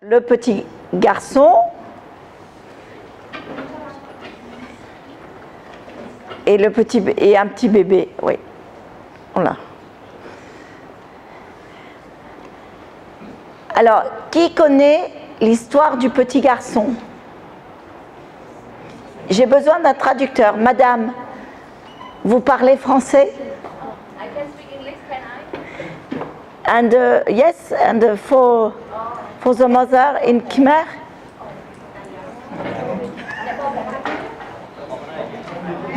le petit garçon et un petit bébé, oui. Voilà. Alors, qui connaît l'histoire du petit garçon? J'ai besoin d'un traducteur. Madame, vous parlez français? I can speak English, can I? And yes, and for the mother in Khmer?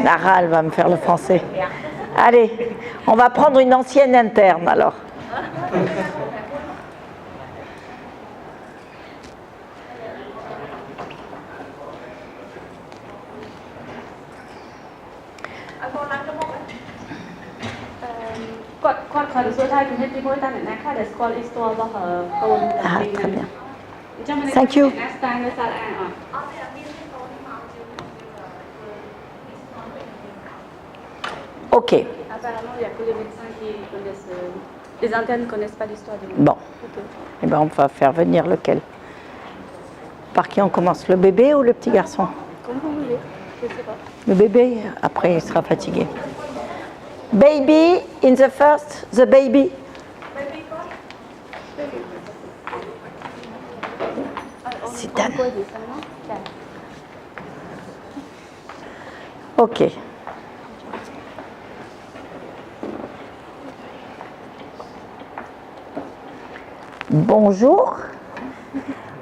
Lara, elle va me faire le français. Allez, on va prendre une ancienne interne alors. Ah, très bien. Thank you. Ok. Apparemment, il n'y a que les médecins qui connaissent. Les internes ne connaissent pas l'histoire du monde. Bon. Eh bien, on va faire venir lequel? Par qui on commence? Le bébé ou le petit garçon? Comme vous voulez, je ne sais pas. Le bébé, après il sera fatigué. Baby, in the first, the baby. Sit down. Ok. Bonjour.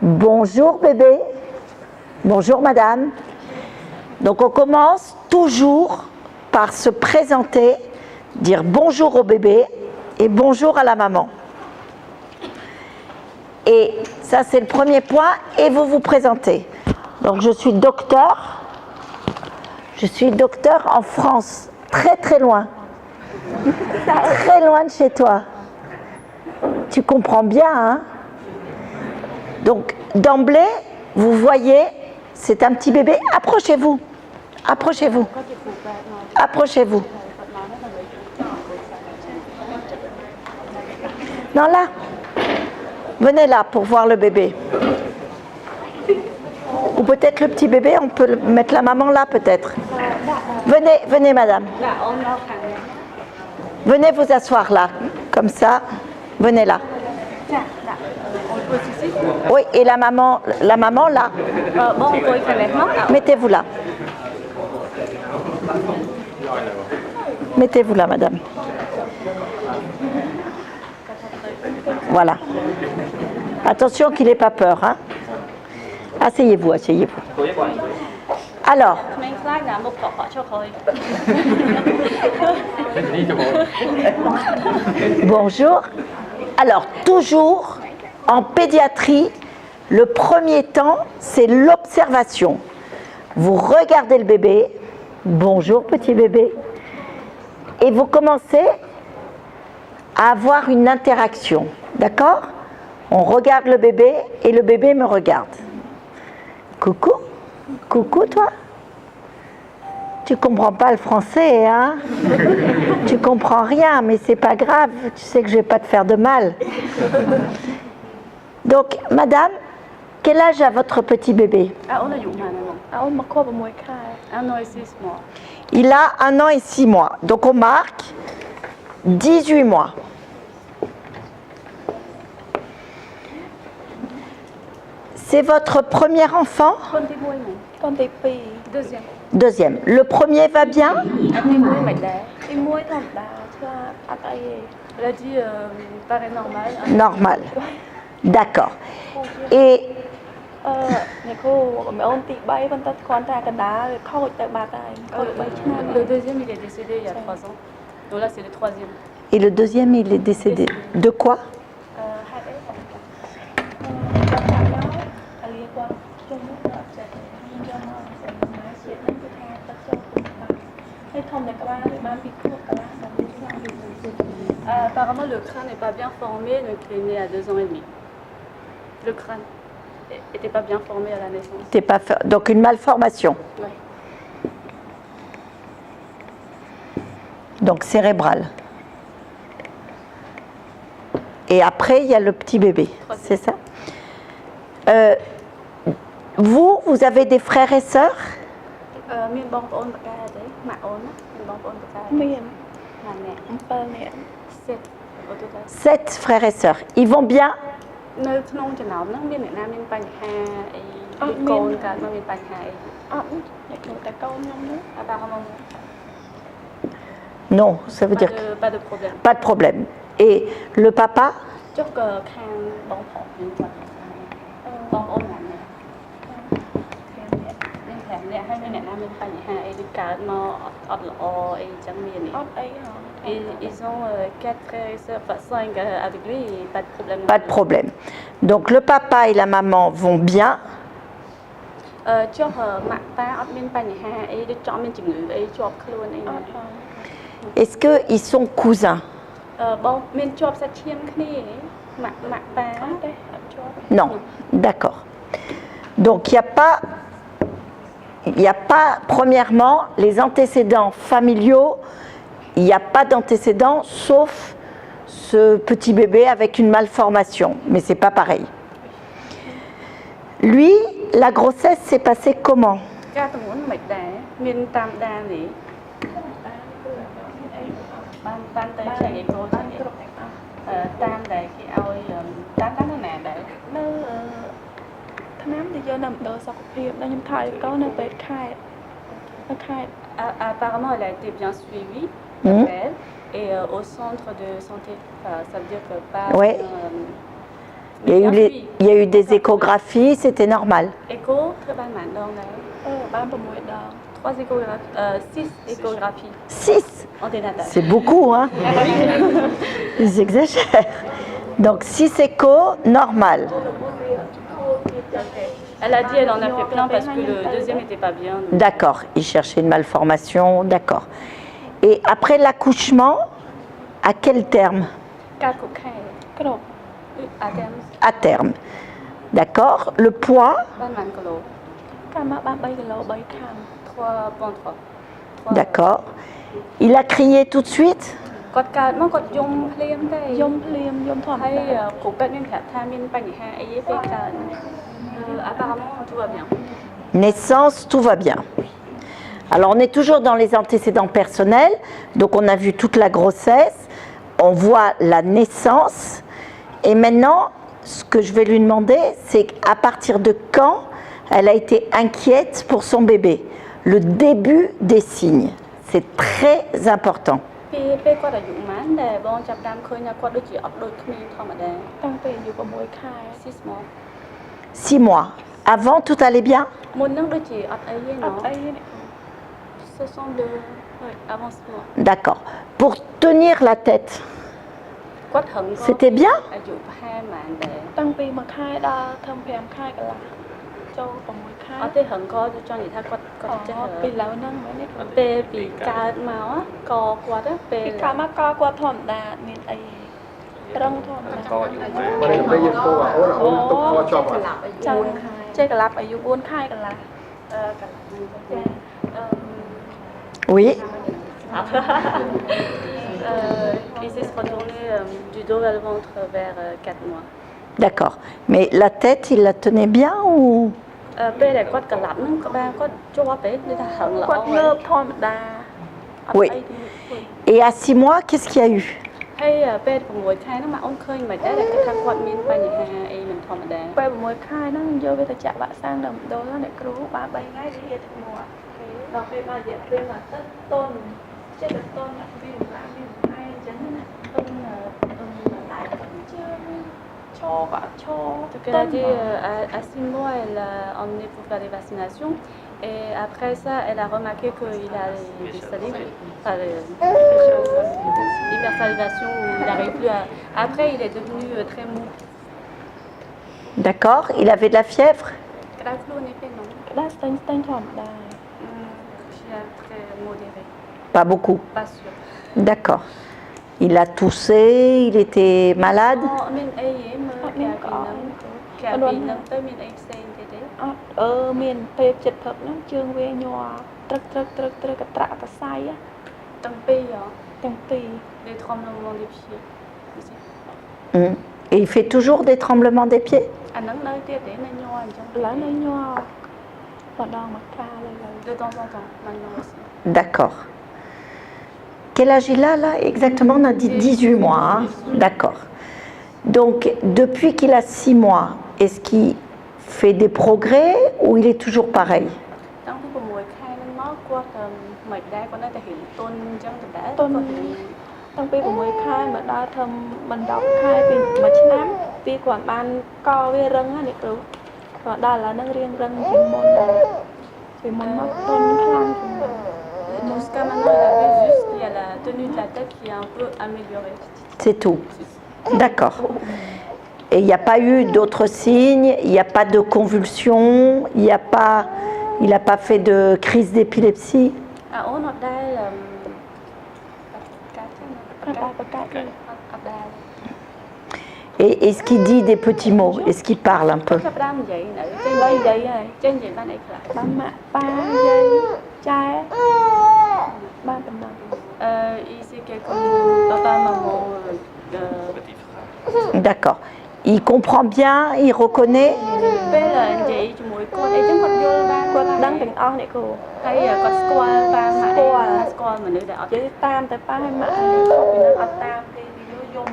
Bonjour bébé. Bonjour madame. Donc on commence toujours par se présenter, dire bonjour au bébé et bonjour à la maman. Et ça c'est le premier point et vous vous présentez. Donc je suis docteur. Je suis docteur en France, très très loin. Très loin de chez toi. Tu comprends bien, hein? Donc d'emblée, vous voyez, c'est un petit bébé. Approchez-vous. Approchez-vous. Approchez-vous. Non, là. Venez là pour voir le bébé. Ou peut-être le petit bébé, on peut mettre la maman là peut-être. Venez, venez madame. Venez vous asseoir là, comme ça. Venez là. Oui, et la maman là. Mettez-vous là. Mettez-vous là, madame. Voilà. Attention qu'il n'ait pas peur, hein. Asseyez-vous, asseyez-vous. Alors. Bonjour. Alors, toujours en pédiatrie, le premier temps, c'est l'observation. Vous regardez le bébé. Bonjour, petit bébé. Et vous commencez à avoir une interaction. D'accord? On regarde le bébé et le bébé me regarde. Coucou. Coucou, toi. Tu comprends pas le français, hein? Tu comprends rien, mais c'est pas grave. Tu sais que je vais pas te faire de mal. Donc, madame, quel âge a votre petit bébé? Un an et 6 mois. Il a 1 an et 6 mois. Donc, on marque 18 mois. C'est votre premier enfant? Deuxième. Deuxième. Le premier va bien? Elle a dit, paraît normal. Normal. D'accord. Et le deuxième, il est décédé il y a 3 ans. Donc là, c'est le troisième. Et le deuxième, il est décédé. De quoi? Apparemment, le crâne n'est pas bien formé, donc il est né à 2 ans et demi. Le crâne n'était pas bien formé à la naissance. Donc une malformation. Ouais. Donc cérébrale. Et après, il y a le petit bébé, c'est ça? Euh, vous avez des frères et sœurs? មានបងប្អូនបកាទេម៉ាក់អូនមានបងប្អូនបកា មាន ម៉ាក់អ្នក 7 នាក់ សិតអូទូទៅ 7 frères et sœurs. Ils vont bien? នៅក្នុងចំណោមហ្នឹងមានអ្នកណាមានបញ្ហាអីឬកូនកើតមកមានបញ្ហាអី អត់អ្នកគ្រូតែកូនខ្ញុំនោះ apparemment Non, ça veut dire pas de problème pas de problème. Et le papa? ចុះក៏ខាងបងប្អូនមានគាត់បងប្អូនណាអ្នកមាន5នាក់ហើយមានអ្នកណាមានបញ្ហាអីឬកើតមកអត់ល្អអីចឹងមានទេ អត់អីហ៎ Ils ont 4 frères et sœurs, enfin 5 avec lui, pas de problème. Pas de problème. Donc le papa et la maman vont bien. ចុះម៉ាក់ប៉ាអត់មានបញ្ហាអីដូចចង់មានជំងឺអីជាប់ខ្លួនអី អ ណា ត់ហ៎ Est-ce qu'ils sont cousins? បងមានជាប់សាច់ឈាមគ្នាម៉ាក់ប៉ា អត់ទេអត់ជាប់ Non. D'accord. Donc il n'y a pas, premièrement, les antécédents familiaux, il n'y a pas d'antécédents sauf ce petit bébé avec une malformation, mais c'est pas pareil. Lui, la grossesse s'est passée comment? ការតំណមិនដែរមានតាមដានទេបានទៅឆែកអេកូចឹងតាមដែលគេឲ្យតាមនៅណាដែរ នៅឆ្នាំដែលយកនៅមណ្ឌលសុខភាពដល់ខ្ញុំថតកូននៅពេទ្យខេត្តនៅខេត្ត Apparemment, elle a été bien suivie Mhm. elle, et au centre de santé, ça veut dire que pas Ouais. bien, Il y a eu, bien les- suivi. il y a eu des échographies, c'était normal. Écho, très pas mal, donc, បាន6ដង 3 échographies, 6 échographies 6, anténatales. c'est beaucoup, hein? Ils exagèrent. Donc 6 échos, normal. Elle a dit elle en a fait plein parce que le deuxième n'était pas bien. donc- D'accord, il cherchait une malformation, d'accord. Et après l'accouchement, à quel terme? ការគុកខែ គ្រប់ à terme À terme. D'accord. Le poids? បានប៉ុន្មានគីឡូ កាលមកបាន3គីឡូ3ខាំ 3.3 D'accord. Il a crié tout de suite? គាត់កើតមកគាត់យំភ្លាមទេ យំភ្លាមយំធម្ម ហើយ តា គ្រូពេទ្យមានប្រាប់ថាមានបញ្ហាអីទេពេលកើត apparemment tout va bien. Naissance, tout va bien. Alors on est toujours dans les antécédents personnels, donc on a vu toute la grossesse, on voit la naissance, et maintenant ce que je vais lui demander, c'est à partir de quand elle a été inquiète pour son bébé, le début des signes, c'est très important. ពេលគាត់អាយុប៉ុន្មានដែលបងចាប់តាមឃើញថាគាត់ដូចជាអត់ដូចគ្នាធម្មតា តាំងពីអាយុ6ខែ 6 mois6 mois. Avant, tout allait bien? មុនហ្នឹងដូចជាអត់អីទេ អ ណោះ ត់អីទេ ce sont de avant 6 mois D'accord. Pour tenir la tête, គាត់ហឹង c'était bien? អាយុប្រហែលប៉ុន្មានដែរ តាំងពី1ខែដល់ធំ5ខែកន្លះចូល6ខែ អត់ទេហឹងក៏ចង់និយាយថាគាត់ អ ចេះ ពីឡូវហ្នឹងមែនទេ ពេលពីកើតមកក៏គាត់ពេល ពីកាលមកក៏គាត់ធម្មតាអត់មានអីរឹងធម្មតា កอยู่แม่ មិនមែនយើងពោអូនទុកខជាប់អត់ ចឹងចេះកន្លាប់អាយុ4ខែកន្លះ កន្លះហ្នឹងចា Oui. il s'est retourné du dos vers le ventre vers 4 mois D'accord. Mais la tête, il la tenait bien ou? ពេលដែលគាត់កន្លាប់ហ្នឹងក្បាលគាត់ជាប់ទេដូចថាហឹងល្អ គាត់ងើបធម្មតាអត់ Oui. អីទេ Et à 6 mois, qu'est-ce qu'il y a eu? ហើយពេល6ខែហ្នឹងម៉ាក់អូនឃើញមិនដែរគាត់ថាគាត់មានបញ្ហាអីមិនធម្មតា ពេល6ខែហ្នឹងយកវាទៅចាក់វ៉ាក់សាំងដល់មណ្ឌលអ្នកគ្រូបាន3ថ្ងៃវាហៀទៅមកដល់ពេលបានរយៈពេលមកទឹកតូនចិត្តទៅតូនវាវាឯងចឹងណាតូនតែជើងឈរក៏អត់ឈរ Donc elle a dit à 6 mois elle a emmené pour faire des vaccinations et après ça elle a remarqué qu'il a des salives, enfin hypersalivation où il n'arrive plus à... Après il est devenu très mou. D'accord. Il avait de la fièvre? ក្តៅខ្លួននេះពេលហ្នឹង ក្តៅស្ទើរធម្មតា très modéré, Pas beaucoup. pas sûr. D'accord. Il a toussé, il était malade? មានអីហ៎មើល អត់មាន កា ក៏ ល អត់ ពីហ្នឹងទៅមានអីផ្សេងទៀតទេ អត់មានពេលចិត្តព្រឹកហ្នឹងជើងវាញ័រត្រឹកកត្រាក់កសៃ ទាំងពីរហ៎ ទាំងពីរ les tremblements des pieds aussi. Hmm. Et il fait toujours des tremblements des pieds? អាហ្នឹងនៅទៀតទេនៅញ័រអញ្ចឹង Lá nó nho. Và đo mặt ca lên là de temps en temps maintenant aussi. D'accord. Quel âge il a là exactement? On a dit 18 mois. Hein? D'accord. Donc, depuis qu'il a 6 mois, est-ce qu'il fait des progrès ou il est toujours pareil? តាំងពី6ខែហ្នឹងមកគាត់មិនដែរគាត់នៅតែរៀនទុនអញ្ចឹងដដែល Tuầnតាំងពី6ខែមកដល់ធ្វើមិន10ខែពីមួយឆ្នាំពីគាត់បានកវារឹងណានេះគ្រូគាត់ដល់ឥឡូវហ្នឹងរៀងរឹងជាងមុនពីមុនមកទុនខ្លាំងជាងមុន jusqu'à maintenant il avait juste il y a la tenue de la tête qui est un peu améliorée. C'est tout. D'accord. Et il n'y a pas eu d'autres signes, il n'y a pas de convulsions, il n'a pas fait de crise d'épilepsie? អូនអត់ដែលកាត់ប្រកាស អត់ដែល Et est-ce qu'il dit des petits mots? Est-ce qu'il parle un peu? ចាប់ផ្ដើមនិយាយនៅចេញនិយាយហើយចេញនិយាយបានអីខ្លះ ba mẹ ba dây cha ba tầm đồng ici quelqu'un papa maman D'accord. Il comprend bien, il reconnaît? ពេលនិយាយជាមួយគាត់អីចឹងគាត់យល់បាន គាត់ដឹងទាំងអស់អ្នកគ្រូ ហើយគាត់ស្គាល់តាមម៉ាក់ស្គាល់មនុស្សដែលអត់ និយាយតាមតែប៉ាហើយម៉ាក់ហើយខុសពីនឹងអត់តាមគេវាយំ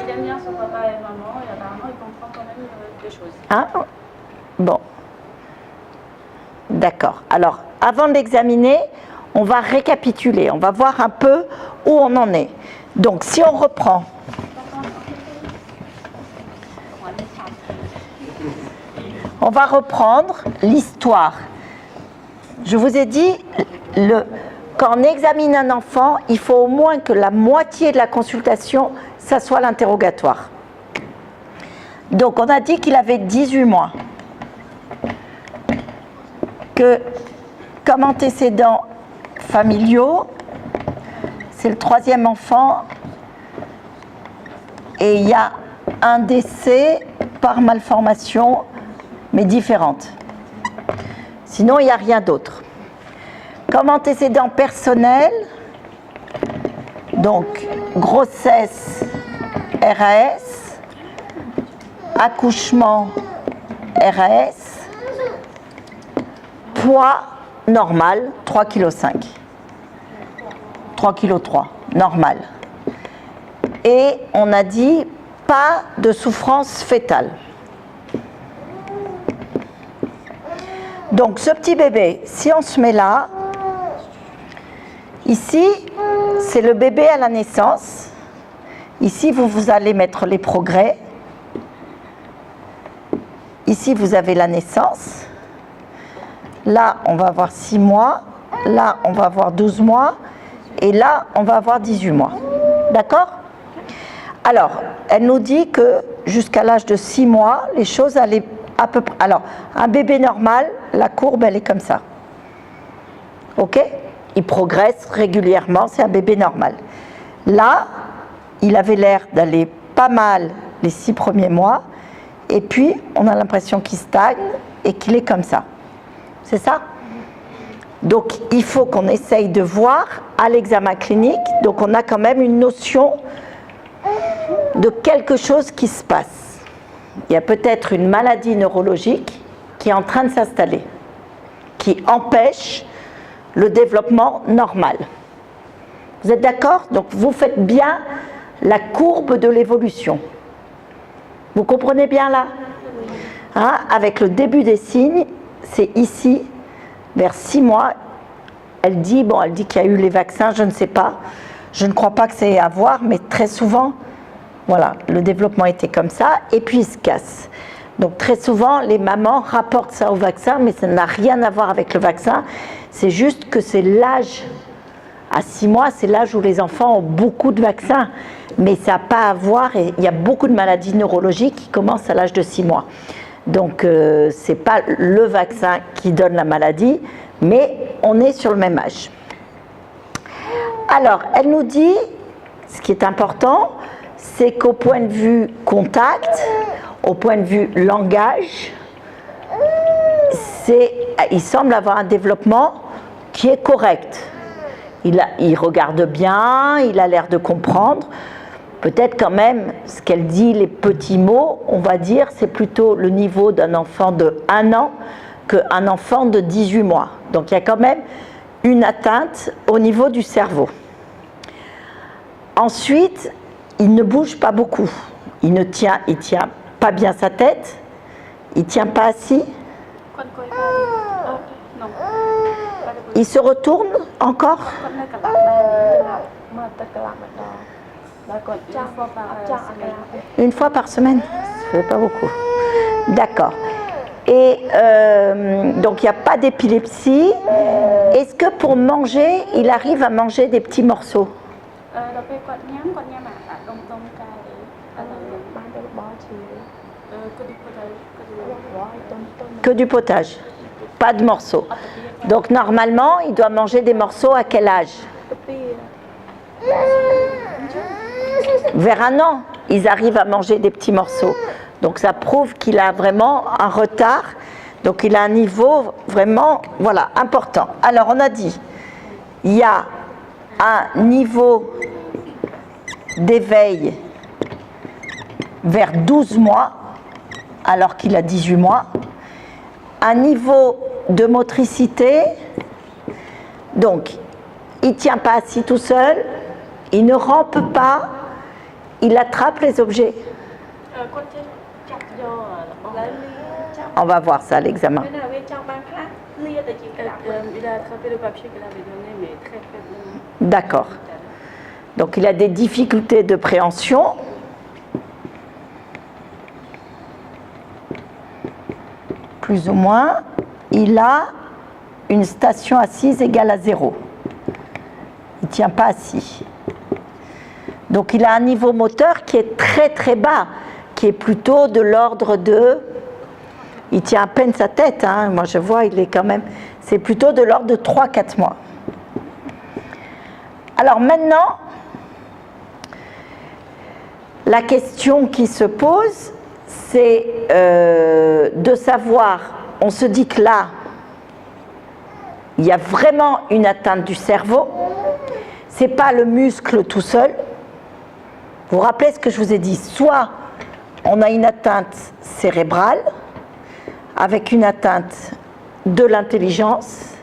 il aime bien son papa et maman et apparemment il comprend quand même des choses. Hein? Bon. D'accord. Alors, avant de l'examiner, on va récapituler. On va voir un peu où on en est. Donc, si on reprend. On va reprendre l'histoire. Je vous ai dit, quand on examine un enfant, il faut au moins que la moitié de la consultation, ça soit l'interrogatoire. Donc, on a dit qu'il avait 18 mois. Que, comme antécédents familiaux, c'est le 3e enfant et il y a un décès par malformation, mais différente. Sinon, il n'y a rien d'autre. Comme antécédent personnel, donc grossesse RAS, accouchement RAS, poids normal 3,5 kg. 3,3 kg, normal. Et on a dit pas de souffrance fétale. Donc ce petit bébé, si on se met là, ici c'est le bébé à la naissance. Ici vous allez mettre les progrès. Ici vous avez la naissance. Là on va avoir 6 mois. Là on va avoir 12 mois. Et là on va avoir 18 mois. D'accord ? Alors, elle nous dit que jusqu'à l'âge de 6 mois, les choses allaient à peu près. Alors, un bébé normal, la courbe, elle est comme ça. Ok ? Il progresse régulièrement, c'est un bébé normal. Là, il avait l'air d'aller pas mal les 6 premiers mois, et puis on a l'impression qu'il stagne et qu'il est comme ça. C'est ça ? Donc, il faut qu'on essaye de voir à l'examen clinique, donc on a quand même une notion de quelque chose qui se passe. Il y a peut-être une maladie neurologique qui est en train de s'installer, qui empêche le développement normal. Vous êtes d'accord? Donc vous faites bien la courbe de l'évolution. Vous comprenez bien là? Hein? Avec le début des signes, c'est ici, vers 6 mois. Elle dit qu'il y a eu les vaccins, je ne sais pas. Je ne crois pas que c'est à voir, mais très souvent, voilà, le développement était comme ça, et puis il se casse. Donc très souvent, les mamans rapportent ça au vaccin, mais ça n'a rien à voir avec le vaccin. C'est juste que c'est l'âge, à 6 mois, c'est l'âge où les enfants ont beaucoup de vaccins. Mais ça n'a pas à voir, et il y a beaucoup de maladies neurologiques qui commencent à l'âge de 6 mois. Donc ce n'est pas le vaccin qui donne la maladie, mais on est sur le même âge. Alors, elle nous dit, ce qui est important, c'est qu'au point de vue contact, au point de vue langage, il semble avoir un développement qui est correct. Il regarde bien, il a l'air de comprendre. Peut-être quand même, ce qu'elle dit, les petits mots, on va dire, c'est plutôt le niveau d'un enfant de 1 an qu'un enfant de 18 mois. Donc il y a quand même une atteinte au niveau du cerveau. Ensuite, il ne bouge pas beaucoup. Il tient pas bien sa tête. Il ne tient pas assis. Non. Il se retourne encore. Une fois par semaine. Ça fait pas beaucoup. D'accord. Et donc il n'y a pas d'épilepsie. Est-ce que pour manger, il arrive à manger des petits morceaux? Que du potage, pas de morceaux. Donc normalement, il doit manger des morceaux à quel âge? Vers 1 an, ils arrivent à manger des petits morceaux. Donc ça prouve qu'il a vraiment un retard. Donc il a un niveau vraiment, voilà, important. Alors on a dit, il y a un niveau d'éveil vers 12 mois, alors qu'il a 18 mois. Un niveau de motricité, donc il ne tient pas assis tout seul, il ne rampe pas, il attrape les objets. On va voir ça à l'examen. Il a attrapé le papier qu'elle avait donné, mais très faiblement. D'accord. Donc il a des difficultés de préhension. Plus ou moins. Il a une station assise égale à 0. Il ne tient pas assis. Donc il a un niveau moteur qui est très très bas, qui est plutôt de l'ordre de... Il tient à peine sa tête, hein. Moi je vois, il est quand même... C'est plutôt de l'ordre de 3-4 mois. Alors maintenant, la question qui se pose, c'est de savoir, on se dit que là, il y a vraiment une atteinte du cerveau, c'est pas le muscle tout seul. Vous vous rappelez ce que je vous ai dit, soit on a une atteinte cérébrale, avec une atteinte de l'intelligence,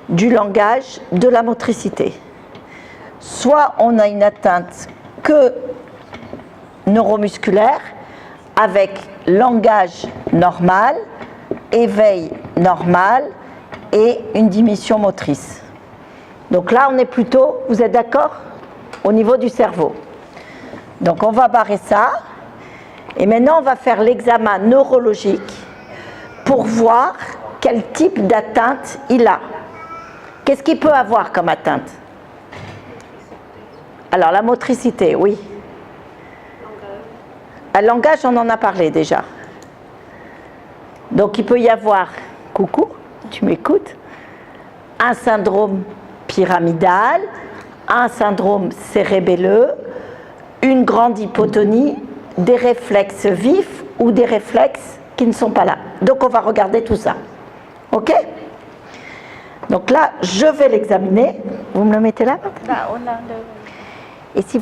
du langage, de la motricité. Soit on a une atteinte que neuromusculaire, avec langage normal, éveil normal et une diminution motrice. Donc là, on est plutôt, vous êtes d'accord, au niveau du cerveau. Donc on va barrer ça. Et maintenant, on va faire l'examen neurologique pour voir quel type d'atteinte il a. Qu'est-ce qu'il peut avoir comme atteinte? Alors, la motricité, oui. Le langage, on en a parlé déjà. Donc, il peut y avoir, coucou, tu m'écoutes, un syndrome pyramidal, un syndrome cérébelleux, une grande hypotonie, des réflexes vifs ou des réflexes qui ne sont pas là. Donc, on va regarder tout ça. OK? Donc là, je vais l'examiner. Vous me le mettez là? Et si vous